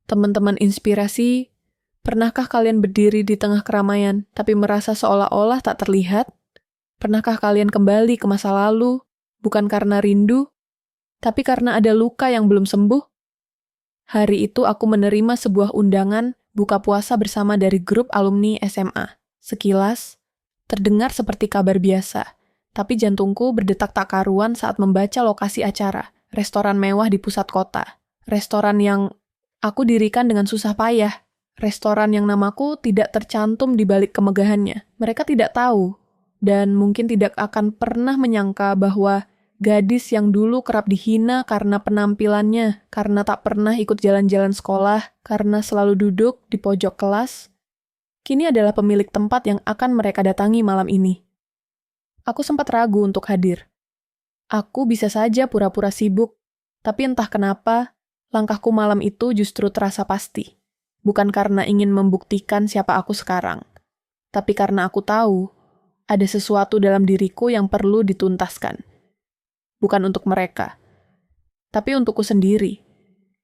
Teman-teman inspirasi, pernahkah kalian berdiri di tengah keramaian tapi merasa seolah-olah tak terlihat? Pernahkah kalian kembali ke masa lalu, bukan karena rindu, tapi karena ada luka yang belum sembuh? Hari itu aku menerima sebuah undangan buka puasa bersama dari grup alumni SMA. Sekilas, terdengar seperti kabar biasa, tapi jantungku berdetak tak karuan saat membaca lokasi acara, restoran mewah di pusat kota. Restoran yang aku dirikan dengan susah payah. Restoran yang namaku tidak tercantum di balik kemegahannya. Mereka tidak tahu, dan mungkin tidak akan pernah menyangka bahwa gadis yang dulu kerap dihina karena penampilannya, karena tak pernah ikut jalan-jalan sekolah, karena selalu duduk di pojok kelas, kini adalah pemilik tempat yang akan mereka datangi malam ini. Aku sempat ragu untuk hadir. Aku bisa saja pura-pura sibuk, tapi entah kenapa, langkahku malam itu justru terasa pasti. Bukan karena ingin membuktikan siapa aku sekarang, tapi karena aku tahu ada sesuatu dalam diriku yang perlu dituntaskan. Bukan untuk mereka, tapi untukku sendiri.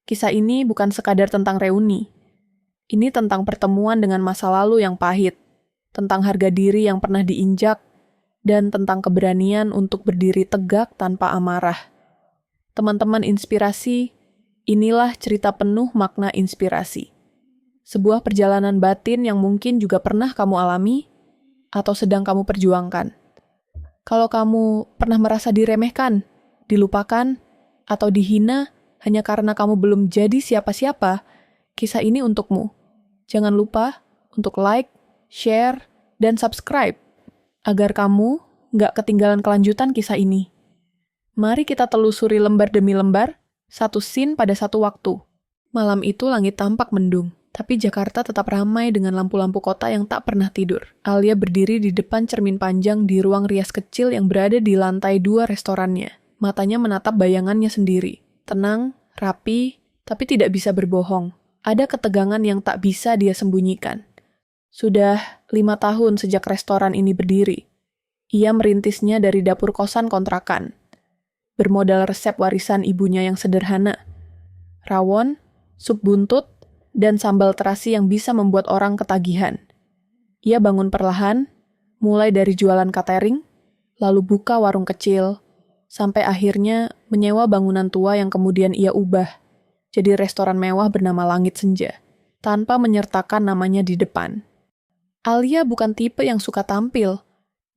Kisah ini bukan sekadar tentang reuni. Ini tentang pertemuan dengan masa lalu yang pahit, tentang harga diri yang pernah diinjak, dan tentang keberanian untuk berdiri tegak tanpa amarah. Teman-teman inspirasi, inilah cerita penuh makna inspirasi. Sebuah perjalanan batin yang mungkin juga pernah kamu alami atau sedang kamu perjuangkan. Kalau kamu pernah merasa diremehkan, dilupakan, atau dihina hanya karena kamu belum jadi siapa-siapa, kisah ini untukmu. Jangan lupa untuk like, share, dan subscribe agar kamu nggak ketinggalan kelanjutan kisah ini. Mari kita telusuri lembar demi lembar, satu scene pada satu waktu. Malam itu langit tampak mendung. Tapi Jakarta tetap ramai dengan lampu-lampu kota yang tak pernah tidur. Alia berdiri di depan cermin panjang di ruang rias kecil yang berada di lantai 2 restorannya. Matanya menatap bayangannya sendiri. Tenang, rapi, tapi tidak bisa berbohong. Ada ketegangan yang tak bisa dia sembunyikan. Sudah 5 tahun sejak restoran ini berdiri. Ia merintisnya dari dapur kosan kontrakan. Bermodal resep warisan ibunya yang sederhana. Rawon, sup buntut, dan sambal terasi yang bisa membuat orang ketagihan. Ia bangun perlahan, mulai dari jualan catering, lalu buka warung kecil, sampai akhirnya menyewa bangunan tua yang kemudian ia ubah jadi restoran mewah bernama Langit Senja, tanpa menyertakan namanya di depan. Alia bukan tipe yang suka tampil.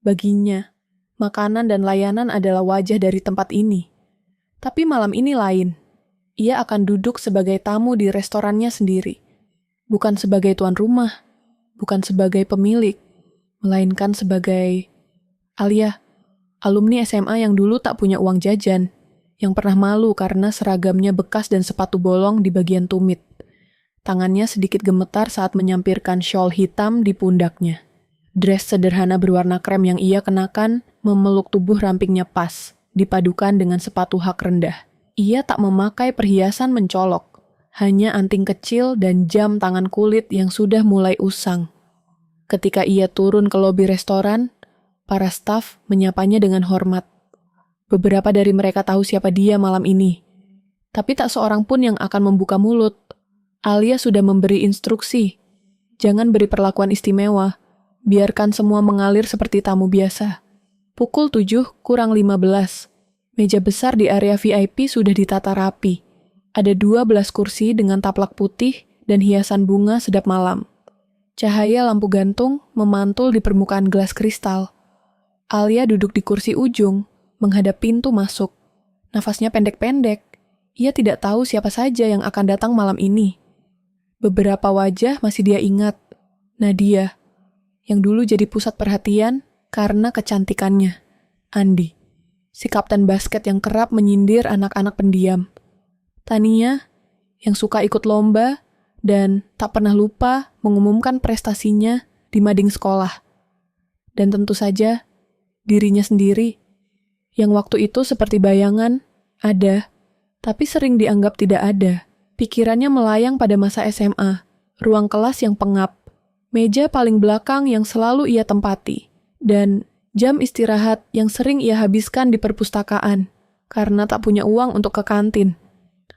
Baginya, makanan dan layanan adalah wajah dari tempat ini. Tapi malam ini lain. Ia akan duduk sebagai tamu di restorannya sendiri. Bukan sebagai tuan rumah, bukan sebagai pemilik, melainkan sebagai Alia, alumni SMA yang dulu tak punya uang jajan, yang pernah malu karena seragamnya bekas dan sepatu bolong di bagian tumit. Tangannya sedikit gemetar saat menyampirkan shawl hitam di pundaknya. Dress sederhana berwarna krem yang ia kenakan memeluk tubuh rampingnya pas, dipadukan dengan sepatu hak rendah. Ia tak memakai perhiasan mencolok, hanya anting kecil dan jam tangan kulit yang sudah mulai usang. Ketika ia turun ke lobi restoran, para staf menyapanya dengan hormat. Beberapa dari mereka tahu siapa dia malam ini, tapi tak seorang pun yang akan membuka mulut. Alia sudah memberi instruksi, jangan beri perlakuan istimewa, biarkan semua mengalir seperti tamu biasa. Pukul 7:15. Meja besar di area VIP sudah ditata rapi. Ada 12 kursi dengan taplak putih dan hiasan bunga sedap malam. Cahaya lampu gantung memantul di permukaan gelas kristal. Alia duduk di kursi ujung, menghadap pintu masuk. Nafasnya pendek-pendek. Ia tidak tahu siapa saja yang akan datang malam ini. Beberapa wajah masih dia ingat. Nadia, yang dulu jadi pusat perhatian karena kecantikannya. Andi, si kapten basket yang kerap menyindir anak-anak pendiam. Tania, yang suka ikut lomba dan tak pernah lupa mengumumkan prestasinya di mading sekolah. Dan tentu saja, dirinya sendiri, yang waktu itu seperti bayangan, ada, tapi sering dianggap tidak ada. Pikirannya melayang pada masa SMA, ruang kelas yang pengap, meja paling belakang yang selalu ia tempati, dan jam istirahat yang sering ia habiskan di perpustakaan karena tak punya uang untuk ke kantin.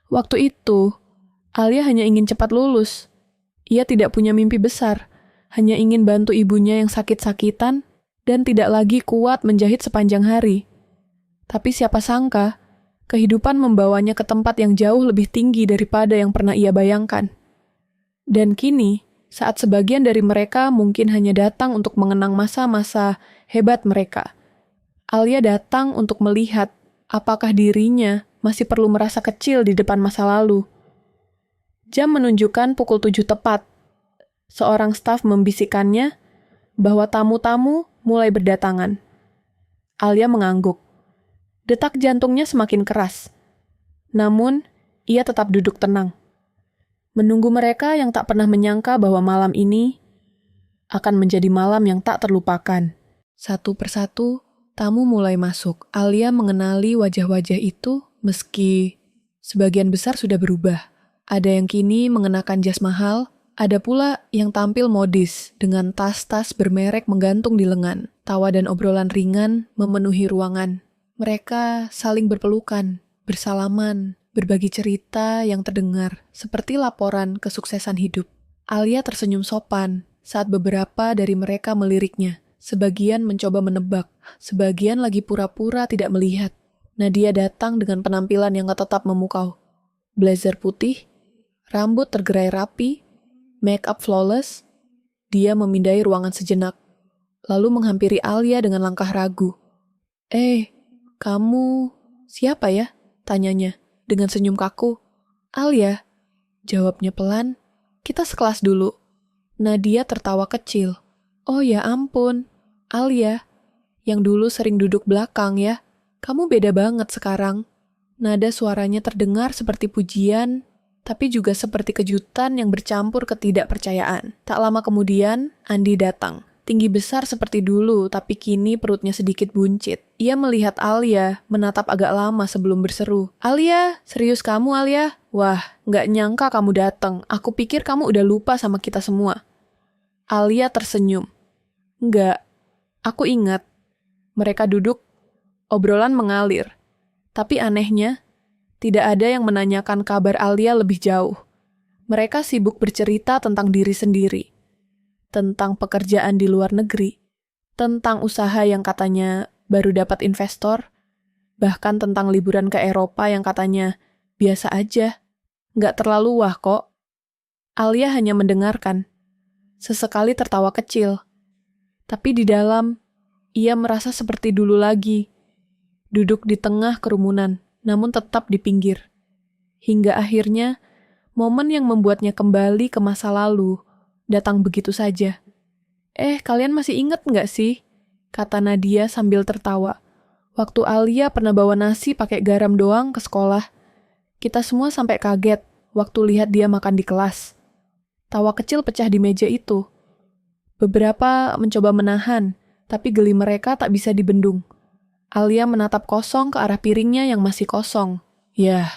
Waktu itu, Alia hanya ingin cepat lulus. Ia tidak punya mimpi besar, hanya ingin bantu ibunya yang sakit-sakitan dan tidak lagi kuat menjahit sepanjang hari. Tapi siapa sangka, kehidupan membawanya ke tempat yang jauh lebih tinggi daripada yang pernah ia bayangkan. Dan kini, saat sebagian dari mereka mungkin hanya datang untuk mengenang masa-masa hebat mereka, Alia datang untuk melihat apakah dirinya masih perlu merasa kecil di depan masa lalu. Jam menunjukkan pukul 7 tepat. Seorang staf membisikkannya bahwa tamu-tamu mulai berdatangan. Alia mengangguk. Detak jantungnya semakin keras. Namun, ia tetap duduk tenang. Menunggu mereka yang tak pernah menyangka bahwa malam ini akan menjadi malam yang tak terlupakan. Satu persatu, tamu mulai masuk. Alia mengenali wajah-wajah itu meski sebagian besar sudah berubah. Ada yang kini mengenakan jas mahal, ada pula yang tampil modis dengan tas-tas bermerek menggantung di lengan. Tawa dan obrolan ringan memenuhi ruangan. Mereka saling berpelukan, bersalaman, berbagi cerita yang terdengar seperti laporan kesuksesan hidup. Alia tersenyum sopan saat beberapa dari mereka meliriknya. Sebagian mencoba menebak, sebagian lagi pura-pura tidak melihat. Nadia datang dengan penampilan yang tetap memukau. Blazer putih, rambut tergerai rapi, make up flawless. Dia memindai ruangan sejenak, lalu menghampiri Alia dengan langkah ragu. Kamu siapa ya? Tanyanya dengan senyum kaku. Alia, jawabnya pelan. Kita sekelas dulu. Nadia tertawa kecil. Oh ya ampun, Alia, yang dulu sering duduk belakang ya. Kamu beda banget sekarang. Nada suaranya terdengar seperti pujian, tapi juga seperti kejutan yang bercampur ketidakpercayaan. Tak lama kemudian, Andi datang. Tinggi besar seperti dulu, tapi kini perutnya sedikit buncit. Ia melihat Alia, menatap agak lama sebelum berseru. Alia, serius kamu Alia? Wah, nggak nyangka kamu datang. Aku pikir kamu udah lupa sama kita semua. Alia tersenyum. Nggak, aku ingat. Mereka duduk, obrolan mengalir. Tapi anehnya, tidak ada yang menanyakan kabar Alia lebih jauh. Mereka sibuk bercerita tentang diri sendiri, tentang pekerjaan di luar negeri, tentang usaha yang katanya baru dapat investor, bahkan tentang liburan ke Eropa yang katanya biasa aja, nggak terlalu wah kok. Alia hanya mendengarkan, sesekali tertawa kecil. Tapi di dalam, ia merasa seperti dulu lagi, duduk di tengah kerumunan, namun tetap di pinggir. Hingga akhirnya, momen yang membuatnya kembali ke masa lalu datang begitu saja. Kalian masih ingat nggak sih? Kata Nadia sambil tertawa. Waktu Alia pernah bawa nasi pakai garam doang ke sekolah. Kita semua sampai kaget waktu lihat dia makan di kelas. Tawa kecil pecah di meja itu. Beberapa mencoba menahan, tapi geli mereka tak bisa dibendung. Alia menatap kosong ke arah piringnya yang masih kosong. Yah,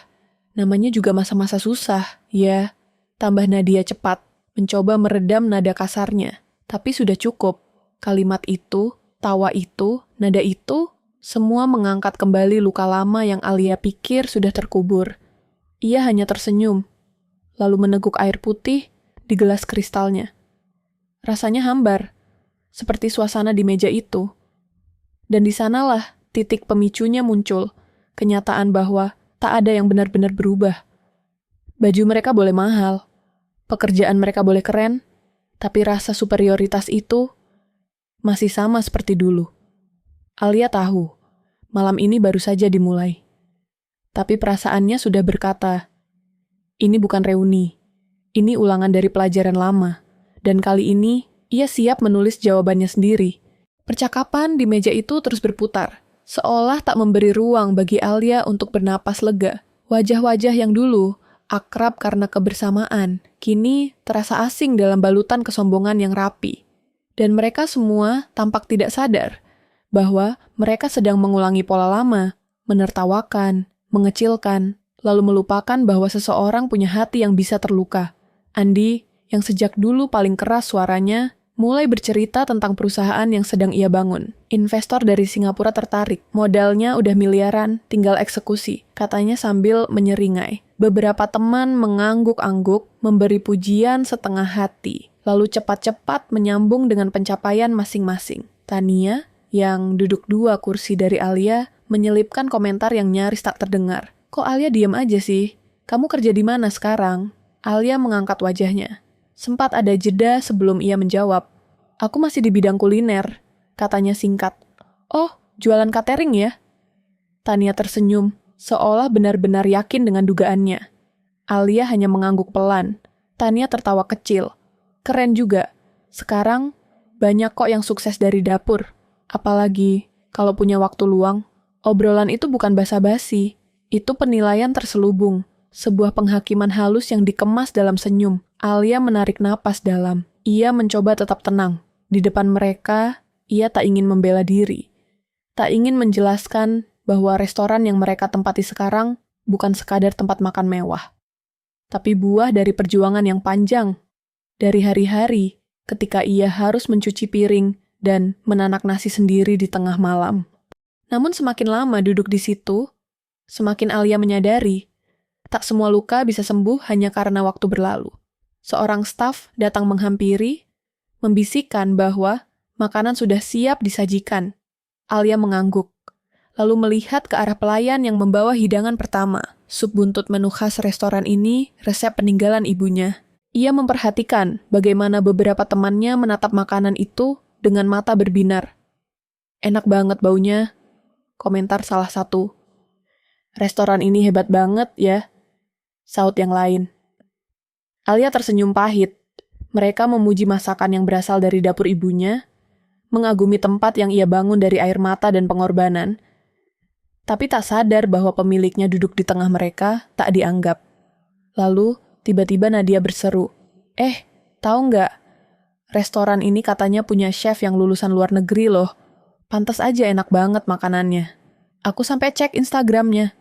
namanya juga masa-masa susah, ya. Tambah Nadia cepat, mencoba meredam nada kasarnya. Tapi sudah cukup. Kalimat itu, tawa itu, nada itu, semua mengangkat kembali luka lama yang Alia pikir sudah terkubur. Ia hanya tersenyum, lalu meneguk air putih di gelas kristalnya. Rasanya hambar, seperti suasana di meja itu. Dan di sanalah titik pemicunya muncul, kenyataan bahwa tak ada yang benar-benar berubah. Baju mereka boleh mahal, pekerjaan mereka boleh keren, tapi rasa superioritas itu masih sama seperti dulu. Alia tahu, malam ini baru saja dimulai. Tapi perasaannya sudah berkata, ini bukan reuni, ini ulangan dari pelajaran lama. Dan kali ini, ia siap menulis jawabannya sendiri. Percakapan di meja itu terus berputar, seolah tak memberi ruang bagi Alia untuk bernapas lega. Wajah-wajah yang dulu akrab karena kebersamaan, kini terasa asing dalam balutan kesombongan yang rapi. Dan mereka semua tampak tidak sadar bahwa mereka sedang mengulangi pola lama, menertawakan, mengecilkan, lalu melupakan bahwa seseorang punya hati yang bisa terluka. Andi, yang sejak dulu paling keras suaranya, mulai bercerita tentang perusahaan yang sedang ia bangun. Investor dari Singapura tertarik. Modalnya udah miliaran, tinggal eksekusi, katanya sambil menyeringai. Beberapa teman mengangguk-angguk, memberi pujian setengah hati, lalu cepat-cepat menyambung dengan pencapaian masing-masing. Tania, yang duduk 2 kursi dari Alia, menyelipkan komentar yang nyaris tak terdengar. Kok Alia diam aja sih? Kamu kerja di mana sekarang? Alia mengangkat wajahnya. Sempat ada jeda sebelum ia menjawab. Aku masih di bidang kuliner, katanya singkat. Oh, jualan catering ya? Tania tersenyum, seolah benar-benar yakin dengan dugaannya. Alia hanya mengangguk pelan. Tania tertawa kecil. Keren juga. Sekarang, banyak kok yang sukses dari dapur. Apalagi, kalau punya waktu luang. Obrolan itu bukan basa-basi. Itu penilaian terselubung. Sebuah penghakiman halus yang dikemas dalam senyum. Alia menarik napas dalam. Ia mencoba tetap tenang. Di depan mereka, ia tak ingin membela diri. Tak ingin menjelaskan bahwa restoran yang mereka tempati sekarang bukan sekadar tempat makan mewah. Tapi buah dari perjuangan yang panjang. Dari hari-hari, ketika ia harus mencuci piring dan menanak nasi sendiri di tengah malam. Namun semakin lama duduk di situ, semakin Alia menyadari, tak semua luka bisa sembuh hanya karena waktu berlalu. Seorang staf datang menghampiri, membisikkan bahwa makanan sudah siap disajikan. Alia mengangguk, lalu melihat ke arah pelayan yang membawa hidangan pertama. Sup buntut menu khas restoran ini resep peninggalan ibunya. Ia memperhatikan bagaimana beberapa temannya menatap makanan itu dengan mata berbinar. Enak banget baunya, komentar salah satu. Restoran ini hebat banget ya, saut yang lain. Alia tersenyum pahit. Mereka memuji masakan yang berasal dari dapur ibunya, mengagumi tempat yang ia bangun dari air mata dan pengorbanan, tapi tak sadar bahwa pemiliknya duduk di tengah mereka tak dianggap. Lalu, tiba-tiba Nadia berseru, tahu nggak? Restoran ini katanya punya chef yang lulusan luar negeri loh. Pantas aja enak banget makanannya. Aku sampai cek Instagramnya.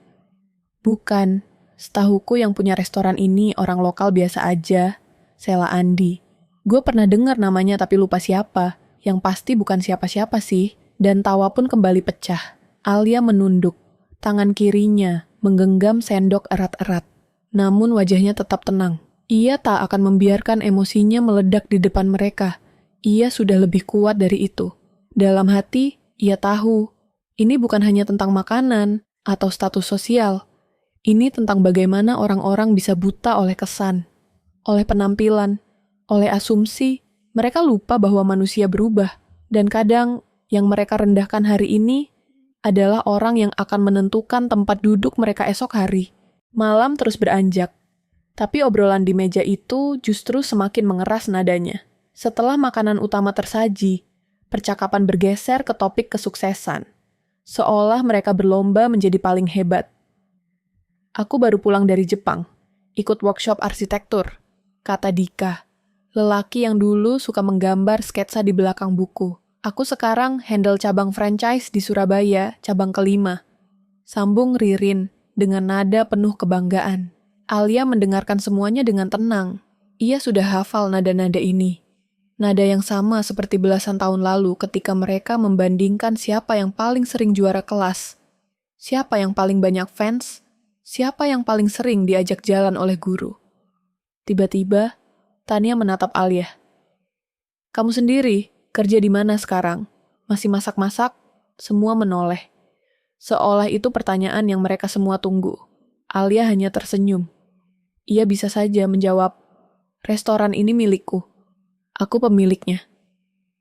Bukan, setahuku yang punya restoran ini orang lokal biasa aja, Sela Andi. Gue pernah dengar namanya tapi lupa siapa. Yang pasti bukan siapa-siapa sih. Dan tawa pun kembali pecah. Alia menunduk. Tangan kirinya menggenggam sendok erat-erat. Namun wajahnya tetap tenang. Ia tak akan membiarkan emosinya meledak di depan mereka. Ia sudah lebih kuat dari itu. Dalam hati, ia tahu. Ini bukan hanya tentang makanan atau status sosial. Ini tentang bagaimana orang-orang bisa buta oleh kesan, oleh penampilan, oleh asumsi. Mereka lupa bahwa manusia berubah. Dan kadang yang mereka rendahkan hari ini adalah orang yang akan menentukan tempat duduk mereka esok hari. Malam terus beranjak. Tapi obrolan di meja itu justru semakin mengeras nadanya. Setelah makanan utama tersaji, percakapan bergeser ke topik kesuksesan. Seolah mereka berlomba menjadi paling hebat. Aku baru pulang dari Jepang, ikut workshop arsitektur, kata Dika. Lelaki yang dulu suka menggambar sketsa di belakang buku. Aku sekarang handle cabang franchise di Surabaya, cabang ke-5. Sambung Ririn dengan nada penuh kebanggaan. Alia mendengarkan semuanya dengan tenang. Ia sudah hafal nada-nada ini. Nada yang sama seperti belasan tahun lalu ketika mereka membandingkan siapa yang paling sering juara kelas, siapa yang paling banyak fans, siapa yang paling sering diajak jalan oleh guru. Tiba-tiba, Tania menatap Alia. Kamu sendiri, kerja di mana sekarang? Masih masak-masak? Semua menoleh. Seolah itu pertanyaan yang mereka semua tunggu. Alia hanya tersenyum. Ia bisa saja menjawab, restoran ini milikku. Aku pemiliknya.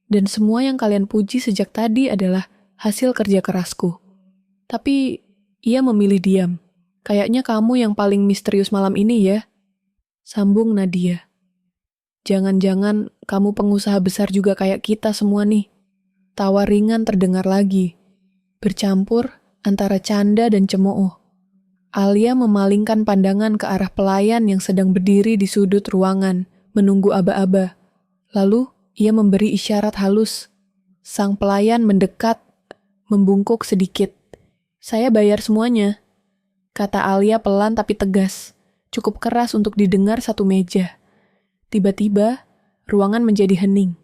Dan semua yang kalian puji sejak tadi adalah hasil kerja kerasku. Tapi ia memilih diam. Kayaknya kamu yang paling misterius malam ini ya. Sambung Nadia. Jangan-jangan kamu pengusaha besar juga kayak kita semua nih. Tawa ringan terdengar lagi. Bercampur antara canda dan cemooh. Alia memalingkan pandangan ke arah pelayan yang sedang berdiri di sudut ruangan, menunggu aba-aba. Lalu, ia memberi isyarat halus. Sang pelayan mendekat, membungkuk sedikit. Saya bayar semuanya, kata Alia pelan tapi tegas, cukup keras untuk didengar satu meja. Tiba-tiba, ruangan menjadi hening.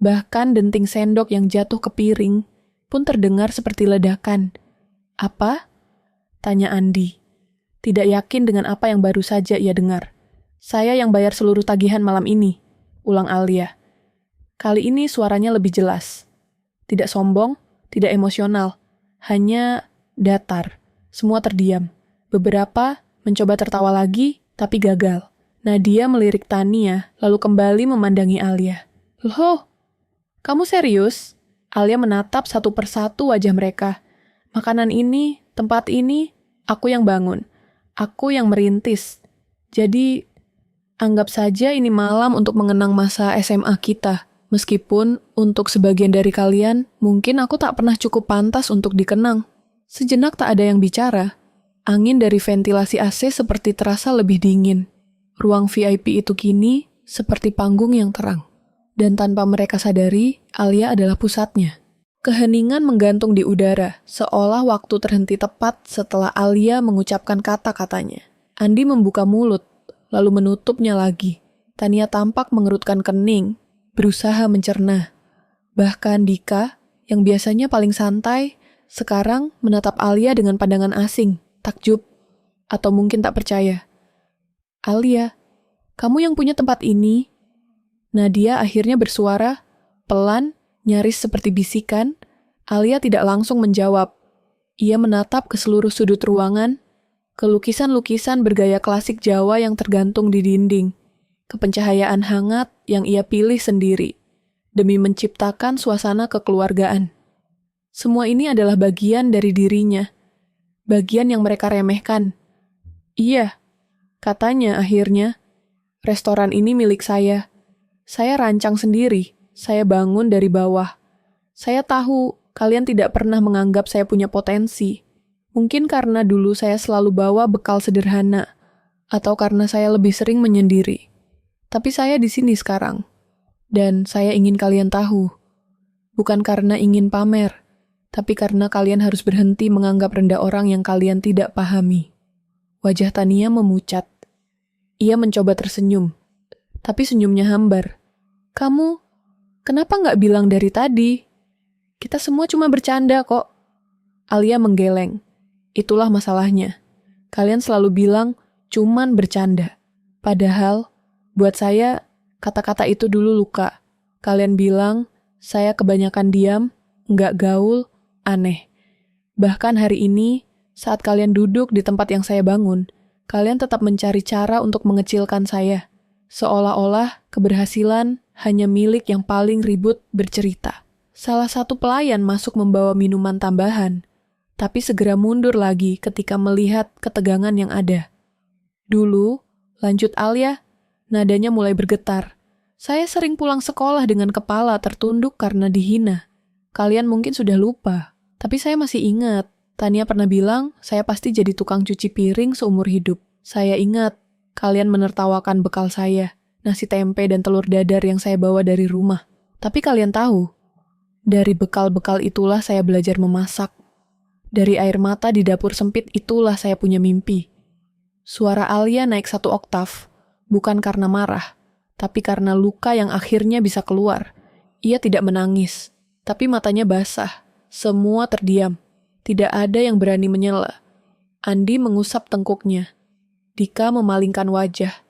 Bahkan denting sendok yang jatuh ke piring pun terdengar seperti ledakan. Apa? Tanya Andi. Tidak yakin dengan apa yang baru saja ia dengar. Saya yang bayar seluruh tagihan malam ini, ulang Alia. Kali ini suaranya lebih jelas. Tidak sombong, tidak emosional, hanya datar. Semua terdiam. Beberapa mencoba tertawa lagi, tapi gagal. Nadia melirik Tania, lalu kembali memandangi Alia. Loh, kamu serius? Alia menatap satu persatu wajah mereka. Makanan ini, tempat ini, aku yang bangun. Aku yang merintis. Jadi, anggap saja ini malam untuk mengenang masa SMA kita. Meskipun untuk sebagian dari kalian, mungkin aku tak pernah cukup pantas untuk dikenang. Sejenak tak ada yang bicara. Angin dari ventilasi AC seperti terasa lebih dingin. Ruang VIP itu kini seperti panggung yang terang. Dan tanpa mereka sadari, Alia adalah pusatnya. Keheningan menggantung di udara, seolah waktu terhenti tepat setelah Alia mengucapkan kata-katanya. Andi membuka mulut, lalu menutupnya lagi. Tania tampak mengerutkan kening, berusaha mencerna. Bahkan Dika, yang biasanya paling santai, sekarang menatap Alia dengan pandangan asing, takjub, atau mungkin tak percaya. Alia, kamu yang punya tempat ini? Nadia akhirnya bersuara, pelan, nyaris seperti bisikan. Alia tidak langsung menjawab. Ia menatap ke seluruh sudut ruangan, ke lukisan-lukisan bergaya klasik Jawa yang tergantung di dinding, ke pencahayaan hangat yang ia pilih sendiri, demi menciptakan suasana kekeluargaan. Semua ini adalah bagian dari dirinya, bagian yang mereka remehkan. Iya, katanya akhirnya, restoran ini milik saya. Saya rancang sendiri, saya bangun dari bawah. Saya tahu kalian tidak pernah menganggap saya punya potensi. Mungkin karena dulu saya selalu bawa bekal sederhana, atau karena saya lebih sering menyendiri. Tapi saya di sini sekarang, dan saya ingin kalian tahu. Bukan karena ingin pamer, tapi karena kalian harus berhenti menganggap rendah orang yang kalian tidak pahami. Wajah Tania memucat. Ia mencoba tersenyum, tapi senyumnya hambar. Kamu, kenapa nggak bilang dari tadi? Kita semua cuma bercanda kok. Alia menggeleng. Itulah masalahnya. Kalian selalu bilang, cuman bercanda. Padahal, buat saya, kata-kata itu dulu luka. Kalian bilang, saya kebanyakan diam, nggak gaul, aneh. Bahkan hari ini, saat kalian duduk di tempat yang saya bangun, kalian tetap mencari cara untuk mengecilkan saya. Seolah-olah keberhasilan hanya milik yang paling ribut bercerita. Salah satu pelayan masuk membawa minuman tambahan, tapi segera mundur lagi ketika melihat ketegangan yang ada. Dulu, lanjut Alia, nadanya mulai bergetar. Saya sering pulang sekolah dengan kepala tertunduk karena dihina. Kalian mungkin sudah lupa, tapi saya masih ingat. Tania pernah bilang, saya pasti jadi tukang cuci piring seumur hidup. Saya ingat, kalian menertawakan bekal saya, nasi tempe dan telur dadar yang saya bawa dari rumah. Tapi kalian tahu, dari bekal-bekal itulah saya belajar memasak. Dari air mata di dapur sempit itulah saya punya mimpi. Suara Alia naik 1 oktav, bukan karena marah, tapi karena luka yang akhirnya bisa keluar. Ia tidak menangis, tapi matanya basah. Semua terdiam. Tidak ada yang berani menyela. Andi mengusap tengkuknya. Dika memalingkan wajah.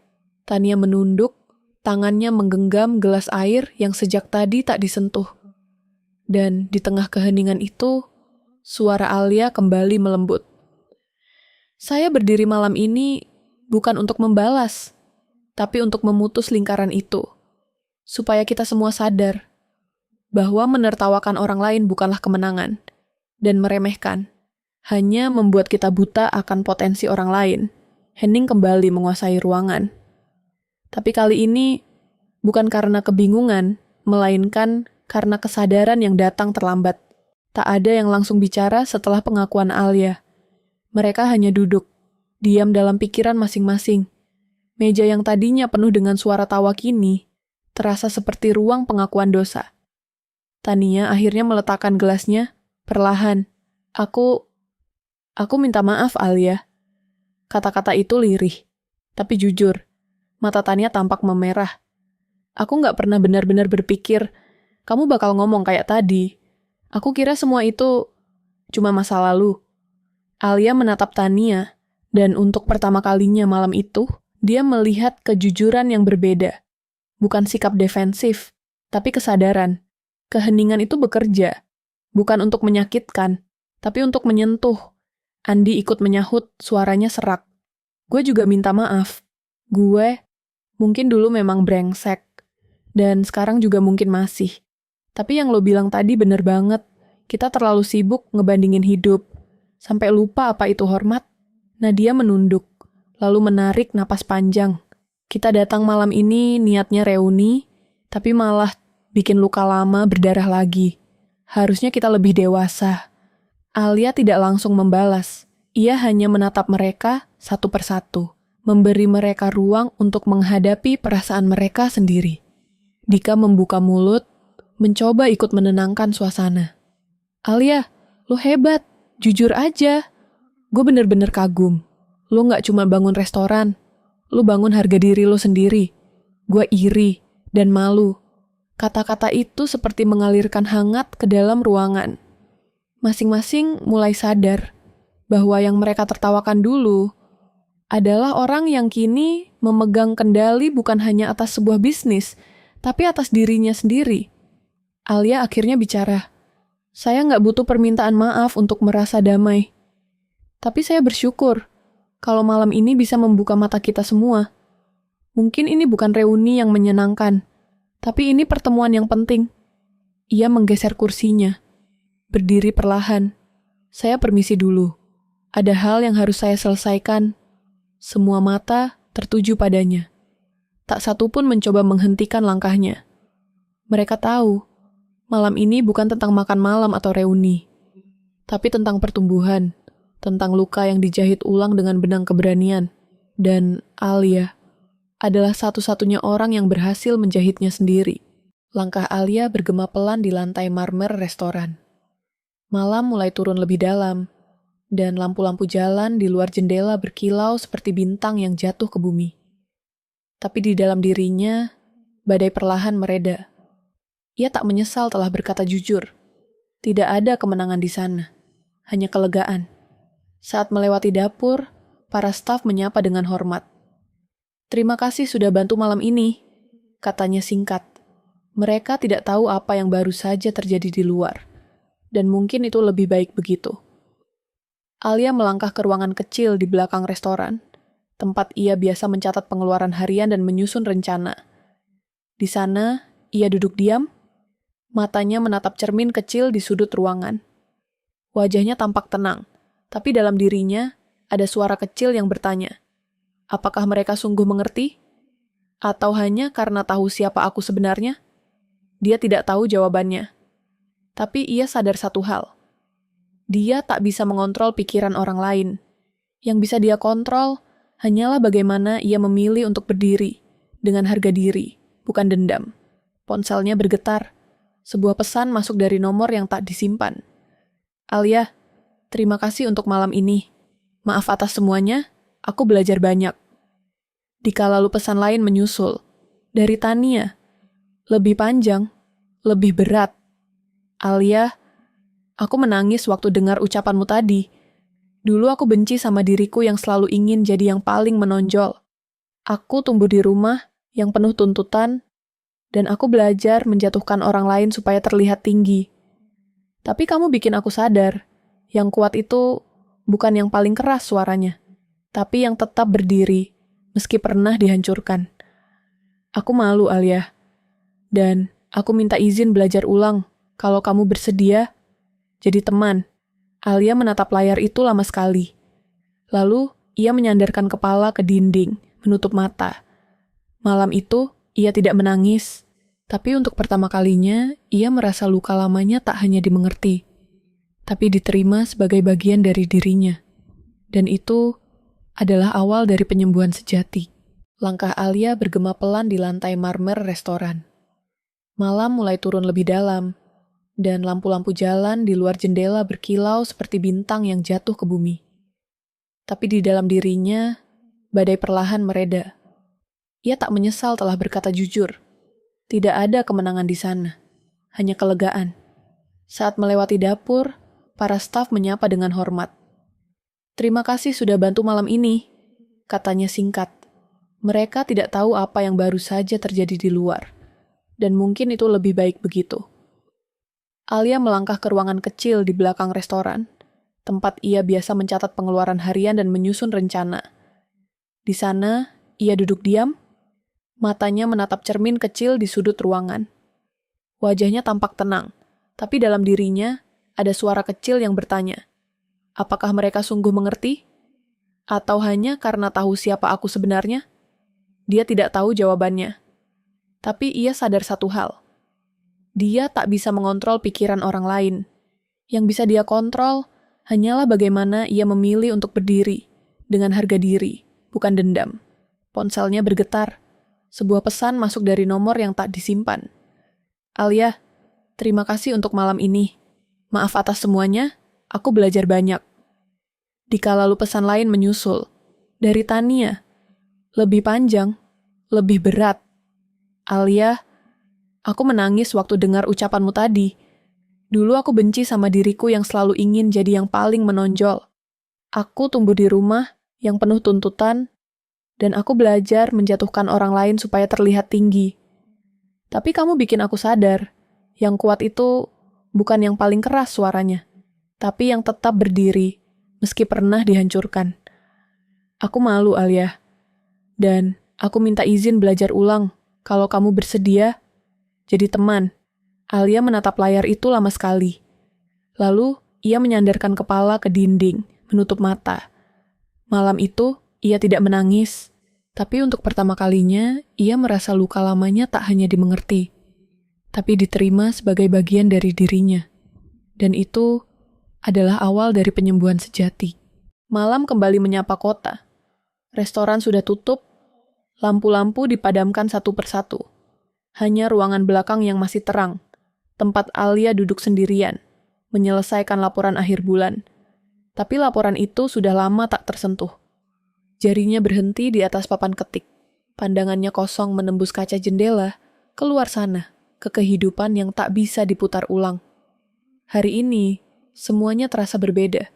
Tania menunduk, tangannya menggenggam gelas air yang sejak tadi tak disentuh. Dan di tengah keheningan itu, suara Alia kembali melembut. Saya berdiri malam ini bukan untuk membalas, tapi untuk memutus lingkaran itu. Supaya kita semua sadar bahwa menertawakan orang lain bukanlah kemenangan, dan meremehkan hanya membuat kita buta akan potensi orang lain. Henning kembali menguasai ruangan. Tapi kali ini bukan karena kebingungan, melainkan karena kesadaran yang datang terlambat. Tak ada yang langsung bicara setelah pengakuan Alia. Mereka hanya duduk, diam dalam pikiran masing-masing. Meja yang tadinya penuh dengan suara tawa kini terasa seperti ruang pengakuan dosa. Tania akhirnya meletakkan gelasnya, perlahan. Aku minta maaf, Alia. Kata-kata itu lirih, tapi jujur, mata Tania tampak memerah. Aku nggak pernah benar-benar berpikir, kamu bakal ngomong kayak tadi. Aku kira semua itu cuma masa lalu. Alia menatap Tania, Dan untuk pertama kalinya malam itu, dia melihat kejujuran yang berbeda. Bukan sikap defensif, tapi kesadaran. Keheningan itu bekerja, bukan untuk menyakitkan, tapi untuk menyentuh. Andi ikut menyahut, suaranya serak. Gue juga minta maaf. Gue mungkin dulu memang brengsek, dan sekarang juga mungkin masih. Tapi yang lo bilang tadi bener banget. Kita terlalu sibuk ngebandingin hidup, sampai lupa apa itu hormat. Nadia menunduk, lalu menarik napas panjang. Kita datang malam ini niatnya reuni, tapi malah bikin luka lama berdarah lagi. Harusnya kita lebih dewasa. Alia tidak langsung membalas. Ia hanya menatap mereka satu persatu, memberi mereka ruang untuk menghadapi perasaan mereka sendiri. Dika membuka mulut, mencoba ikut menenangkan suasana. Alia, lo hebat, jujur aja. Gue bener-bener kagum. Lo gak cuma bangun restoran, lo bangun harga diri lo sendiri. Gue iri dan malu. Kata-kata itu seperti mengalirkan hangat ke dalam ruangan. Masing-masing mulai sadar bahwa yang mereka tertawakan dulu adalah orang yang kini memegang kendali bukan hanya atas sebuah bisnis, tapi atas dirinya sendiri. Alia akhirnya bicara, "Saya nggak butuh permintaan maaf untuk merasa damai. Tapi saya bersyukur kalau malam ini bisa membuka mata kita semua. Mungkin ini bukan reuni yang menyenangkan, tapi ini pertemuan yang penting." Ia menggeser kursinya, berdiri perlahan. "Saya permisi dulu. Ada hal yang harus saya selesaikan." Semua mata tertuju padanya. Tak satu pun mencoba menghentikan langkahnya. Mereka tahu, malam ini bukan tentang makan malam atau reuni, tapi tentang pertumbuhan, tentang luka yang dijahit ulang dengan benang keberanian. Dan Alia adalah satu-satunya orang yang berhasil menjahitnya sendiri. Langkah Alia bergema pelan di lantai marmer restoran. Malam mulai turun lebih dalam, dan lampu-lampu jalan di luar jendela berkilau seperti bintang yang jatuh ke bumi. Tapi di dalam dirinya, badai perlahan mereda. Ia tak menyesal telah berkata jujur. Tidak ada kemenangan di sana, hanya kelegaan. Saat melewati dapur, para staf menyapa dengan hormat. "Terima kasih sudah bantu malam ini," katanya singkat. Mereka tidak tahu apa yang baru saja terjadi di luar, dan mungkin itu lebih baik begitu. Alia melangkah ke ruangan kecil di belakang restoran, tempat ia biasa mencatat pengeluaran harian dan menyusun rencana. Di sana, ia duduk diam, matanya menatap cermin kecil di sudut ruangan. Wajahnya tampak tenang, tapi dalam dirinya ada suara kecil yang bertanya, apakah mereka sungguh mengerti? Atau hanya karena tahu siapa aku sebenarnya? Dia tidak tahu jawabannya. Tapi ia sadar satu hal. Dia tak bisa mengontrol pikiran orang lain. Yang bisa dia kontrol hanyalah bagaimana ia memilih untuk berdiri dengan harga diri, bukan dendam. Ponselnya bergetar. Sebuah pesan masuk dari nomor yang tak disimpan. "Alia, terima kasih untuk malam ini. Maaf atas semuanya, aku belajar banyak." Dika lalu pesan lain menyusul. Dari Tania. Lebih panjang, lebih berat. "Alia, aku menangis waktu dengar ucapanmu tadi. Dulu aku benci sama diriku yang selalu ingin jadi yang paling menonjol. Aku tumbuh di rumah yang penuh tuntutan, dan aku belajar menjatuhkan orang lain supaya terlihat tinggi. Tapi kamu bikin aku sadar, yang kuat itu bukan yang paling keras suaranya, tapi yang tetap berdiri, meski pernah dihancurkan. Aku malu, Alia. Dan aku minta izin belajar ulang, kalau kamu bersedia jadi teman." Alia menatap layar itu lama sekali. Lalu, ia menyandarkan kepala ke dinding, menutup mata. Malam itu, ia tidak menangis. Tapi untuk pertama kalinya, ia merasa luka lamanya tak hanya dimengerti, tapi diterima sebagai bagian dari dirinya. Dan itu adalah awal dari penyembuhan sejati. Langkah Alia bergema pelan di lantai marmer restoran. Malam mulai turun lebih dalam, dan lampu-lampu jalan di luar jendela berkilau seperti bintang yang jatuh ke bumi. Tapi di dalam dirinya, badai perlahan mereda. Ia tak menyesal telah berkata jujur. Tidak ada kemenangan di sana, hanya kelegaan. Saat melewati dapur, para staf menyapa dengan hormat. Terima kasih sudah bantu malam ini, katanya singkat. Mereka tidak tahu apa yang baru saja terjadi di luar. Dan mungkin itu lebih baik begitu. Alia melangkah ke ruangan kecil di belakang restoran, tempat ia biasa mencatat pengeluaran harian dan menyusun rencana. Di sana, ia duduk diam, matanya menatap cermin kecil di sudut ruangan. Wajahnya tampak tenang, tapi dalam dirinya ada suara kecil yang bertanya, apakah mereka sungguh mengerti? Atau hanya karena tahu siapa aku sebenarnya? Dia tidak tahu jawabannya. Tapi ia sadar satu hal. Dia tak bisa mengontrol pikiran orang lain. Yang bisa dia kontrol hanyalah bagaimana ia memilih untuk berdiri dengan harga diri, bukan dendam. Ponselnya bergetar. Sebuah pesan masuk dari nomor yang tak disimpan. Alia, terima kasih untuk malam ini. Maaf atas semuanya, aku belajar banyak. Dikala lalu pesan lain menyusul. Dari Tania. Lebih panjang, lebih berat. Alia, aku menangis waktu dengar ucapanmu tadi. Dulu aku benci sama diriku yang selalu ingin jadi yang paling menonjol. Aku tumbuh di rumah yang penuh tuntutan, dan aku belajar menjatuhkan orang lain supaya terlihat tinggi. Tapi kamu bikin aku sadar, yang kuat itu bukan yang paling keras suaranya, tapi yang tetap berdiri, meski pernah dihancurkan. Aku malu, Alia. Dan aku minta izin belajar ulang, kalau kamu bersedia. Jadi teman. Alia menatap layar itu lama sekali. Lalu, ia menyandarkan kepala ke dinding, menutup mata. Malam itu, ia tidak menangis. Tapi untuk pertama kalinya, ia merasa luka lamanya tak hanya dimengerti, tapi diterima sebagai bagian dari dirinya. Dan itu adalah awal dari penyembuhan sejati. Malam kembali menyapa kota. Restoran sudah tutup, lampu-lampu dipadamkan satu persatu. Hanya ruangan belakang yang masih terang, tempat Alia duduk sendirian, menyelesaikan laporan akhir bulan. Tapi laporan itu sudah lama tak tersentuh. Jarinya berhenti di atas papan ketik. Pandangannya kosong menembus kaca jendela, keluar sana, ke kehidupan yang tak bisa diputar ulang. Hari ini, semuanya terasa berbeda.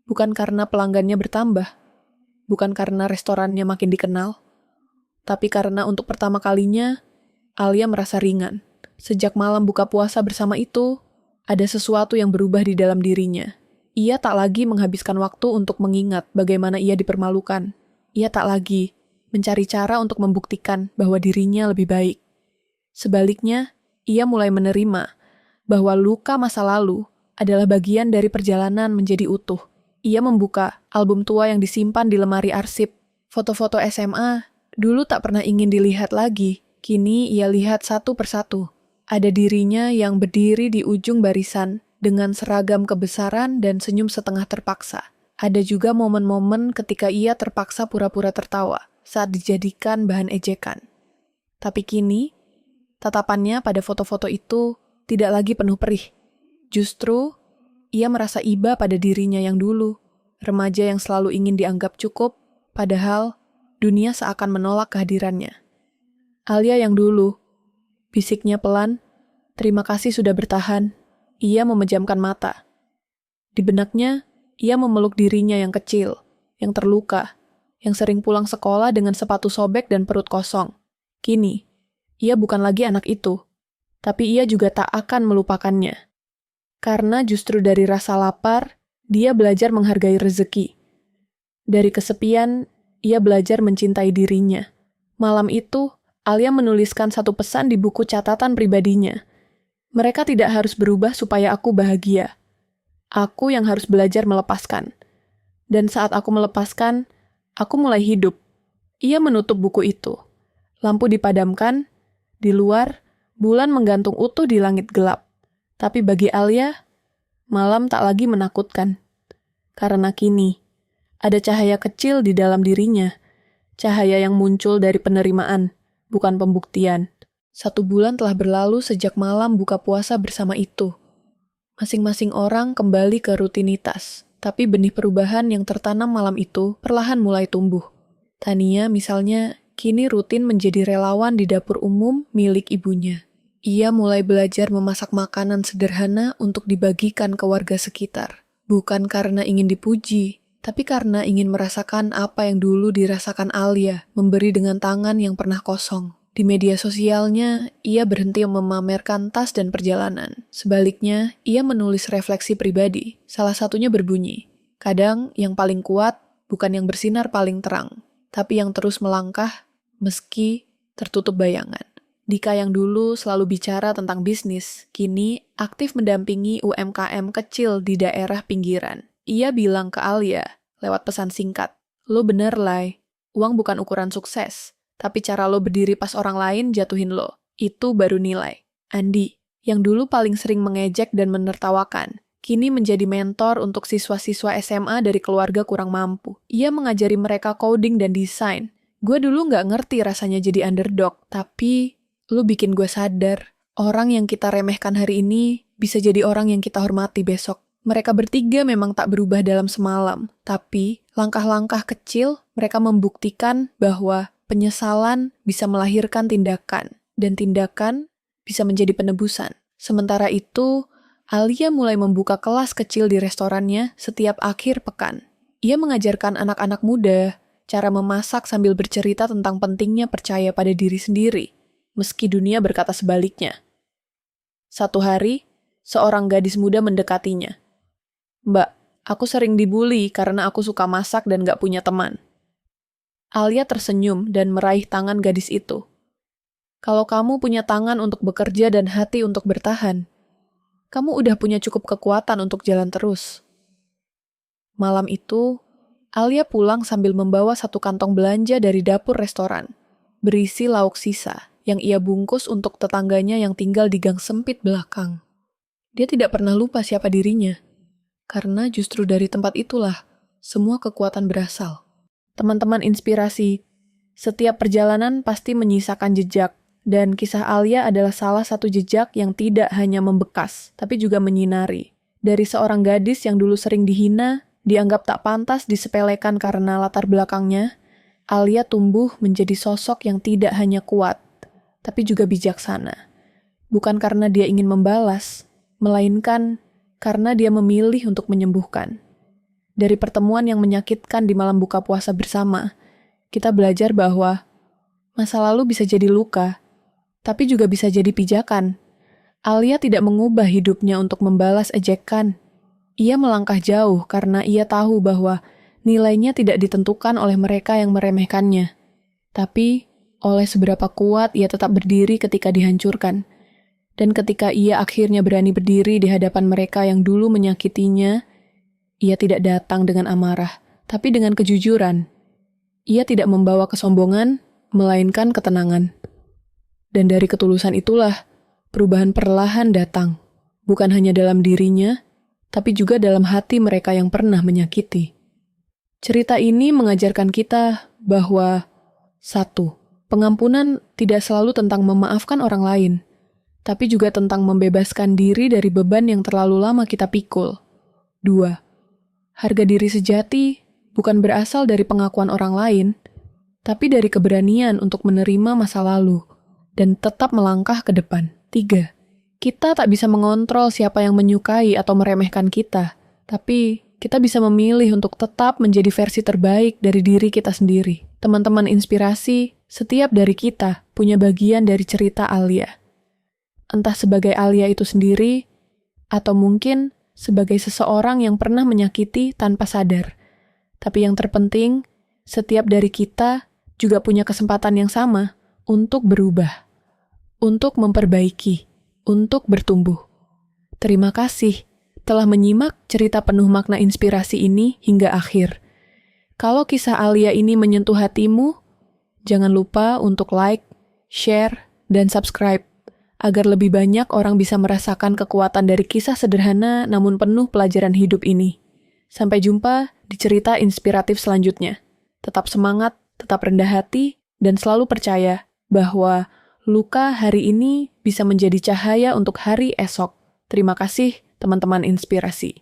Bukan karena pelanggannya bertambah, bukan karena restorannya makin dikenal, tapi karena untuk pertama kalinya, Alia merasa ringan. Sejak malam buka puasa bersama itu, ada sesuatu yang berubah di dalam dirinya. Ia tak lagi menghabiskan waktu untuk mengingat bagaimana ia dipermalukan. Ia tak lagi mencari cara untuk membuktikan bahwa dirinya lebih baik. Sebaliknya, ia mulai menerima bahwa luka masa lalu adalah bagian dari perjalanan menjadi utuh. Ia membuka album tua yang disimpan di lemari arsip. Foto-foto SMA dulu tak pernah ingin dilihat lagi. Kini ia lihat satu persatu. Ada dirinya yang berdiri di ujung barisan dengan seragam kebesaran dan senyum setengah terpaksa. Ada juga momen-momen ketika ia terpaksa pura-pura tertawa saat dijadikan bahan ejekan. Tapi kini, tatapannya pada foto-foto itu tidak lagi penuh perih. Justru, ia merasa iba pada dirinya yang dulu, remaja yang selalu ingin dianggap cukup, padahal dunia seakan menolak kehadirannya. Alia yang dulu, bisiknya pelan, terima kasih sudah bertahan. Ia memejamkan mata. Di benaknya, ia memeluk dirinya yang kecil, yang terluka, yang sering pulang sekolah dengan sepatu sobek dan perut kosong. Kini, ia bukan lagi anak itu, tapi ia juga tak akan melupakannya. Karena justru dari rasa lapar, dia belajar menghargai rezeki. Dari kesepian, ia belajar mencintai dirinya. Malam itu, Alia menuliskan satu pesan di buku catatan pribadinya. Mereka tidak harus berubah supaya aku bahagia. Aku yang harus belajar melepaskan. Dan saat aku melepaskan, aku mulai hidup. Ia menutup buku itu. Lampu dipadamkan. Di luar, bulan menggantung utuh di langit gelap. Tapi bagi Alia, malam tak lagi menakutkan. Karena kini, ada cahaya kecil di dalam dirinya. Cahaya yang muncul dari penerimaan, bukan pembuktian. 1 bulan telah berlalu sejak malam buka puasa bersama itu. Masing-masing orang kembali ke rutinitas, tapi benih perubahan yang tertanam malam itu perlahan mulai tumbuh. Tania misalnya kini rutin menjadi relawan di dapur umum milik ibunya. Ia mulai belajar memasak makanan sederhana untuk dibagikan ke warga sekitar. Bukan karena ingin dipuji, Tapi karena ingin merasakan apa yang dulu dirasakan Alia, memberi dengan tangan yang pernah kosong. Di media sosialnya, ia berhenti memamerkan tas dan perjalanan. Sebaliknya, ia menulis refleksi pribadi. Salah satunya berbunyi, "Kadang yang paling kuat bukan yang bersinar paling terang, tapi yang terus melangkah meski tertutup bayangan." Dika yang dulu selalu bicara tentang bisnis, kini aktif mendampingi UMKM kecil di daerah pinggiran. Ia bilang ke Alia lewat pesan singkat, "Lo bener, Lai. Uang bukan ukuran sukses, tapi cara lo berdiri pas orang lain jatuhin lo. Itu baru nilai." Andi, yang dulu paling sering mengejek dan menertawakan, kini menjadi mentor untuk siswa-siswa SMA dari keluarga kurang mampu. Ia mengajari mereka coding dan desain. Gue dulu nggak ngerti rasanya jadi underdog, tapi lu bikin gue sadar, orang yang kita remehkan hari ini bisa jadi orang yang kita hormati besok. Mereka bertiga memang tak berubah dalam semalam, tapi langkah-langkah kecil mereka membuktikan bahwa penyesalan bisa melahirkan tindakan, dan tindakan bisa menjadi penebusan. Sementara itu, Alia mulai membuka kelas kecil di restorannya setiap akhir pekan. Ia mengajarkan anak-anak muda cara memasak sambil bercerita tentang pentingnya percaya pada diri sendiri, meski dunia berkata sebaliknya. Satu hari, seorang gadis muda mendekatinya. "Mbak, aku sering dibully karena aku suka masak dan gak punya teman." Alia tersenyum dan meraih tangan gadis itu. "Kalau kamu punya tangan untuk bekerja dan hati untuk bertahan, kamu udah punya cukup kekuatan untuk jalan terus." Malam itu, Alia pulang sambil membawa satu kantong belanja dari dapur restoran, berisi lauk sisa yang ia bungkus untuk tetangganya yang tinggal di gang sempit belakang. Dia tidak pernah lupa siapa dirinya, karena justru dari tempat itulah semua kekuatan berasal. Teman-teman inspirasi, setiap perjalanan pasti menyisakan jejak, dan kisah Alia adalah salah satu jejak yang tidak hanya membekas, tapi juga menyinari. Dari seorang gadis yang dulu sering dihina, dianggap tak pantas disepelekan karena latar belakangnya, Alia tumbuh menjadi sosok yang tidak hanya kuat, tapi juga bijaksana. Bukan karena dia ingin membalas, melainkan karena dia memilih untuk menyembuhkan. Dari pertemuan yang menyakitkan di malam buka puasa bersama, kita belajar bahwa masa lalu bisa jadi luka, tapi juga bisa jadi pijakan. Alia tidak mengubah hidupnya untuk membalas ejekan. Ia melangkah jauh karena ia tahu bahwa nilainya tidak ditentukan oleh mereka yang meremehkannya, tapi oleh seberapa kuat ia tetap berdiri ketika dihancurkan. Dan ketika ia akhirnya berani berdiri di hadapan mereka yang dulu menyakitinya, ia tidak datang dengan amarah, tapi dengan kejujuran. Ia tidak membawa kesombongan, melainkan ketenangan. Dan dari ketulusan itulah, perubahan perlahan datang, bukan hanya dalam dirinya, tapi juga dalam hati mereka yang pernah menyakiti. Cerita ini mengajarkan kita bahwa 1. Pengampunan tidak selalu tentang memaafkan orang lain, tapi juga tentang membebaskan diri dari beban yang terlalu lama kita pikul. 2. Harga diri sejati bukan berasal dari pengakuan orang lain, tapi dari keberanian untuk menerima masa lalu dan tetap melangkah ke depan. 3. Kita tak bisa mengontrol siapa yang menyukai atau meremehkan kita, tapi kita bisa memilih untuk tetap menjadi versi terbaik dari diri kita sendiri. Teman-teman inspirasi, setiap dari kita punya bagian dari cerita Alia. Entah sebagai Alia itu sendiri, atau mungkin sebagai seseorang yang pernah menyakiti tanpa sadar. Tapi yang terpenting, setiap dari kita juga punya kesempatan yang sama untuk berubah, untuk memperbaiki, untuk bertumbuh. Terima kasih telah menyimak cerita penuh makna inspirasi ini hingga akhir. Kalau kisah Alia ini menyentuh hatimu, jangan lupa untuk like, share, dan subscribe, agar lebih banyak orang bisa merasakan kekuatan dari kisah sederhana namun penuh pelajaran hidup ini. Sampai jumpa di cerita inspiratif selanjutnya. Tetap semangat, tetap rendah hati, dan selalu percaya bahwa luka hari ini bisa menjadi cahaya untuk hari esok. Terima kasih, teman-teman inspirasi.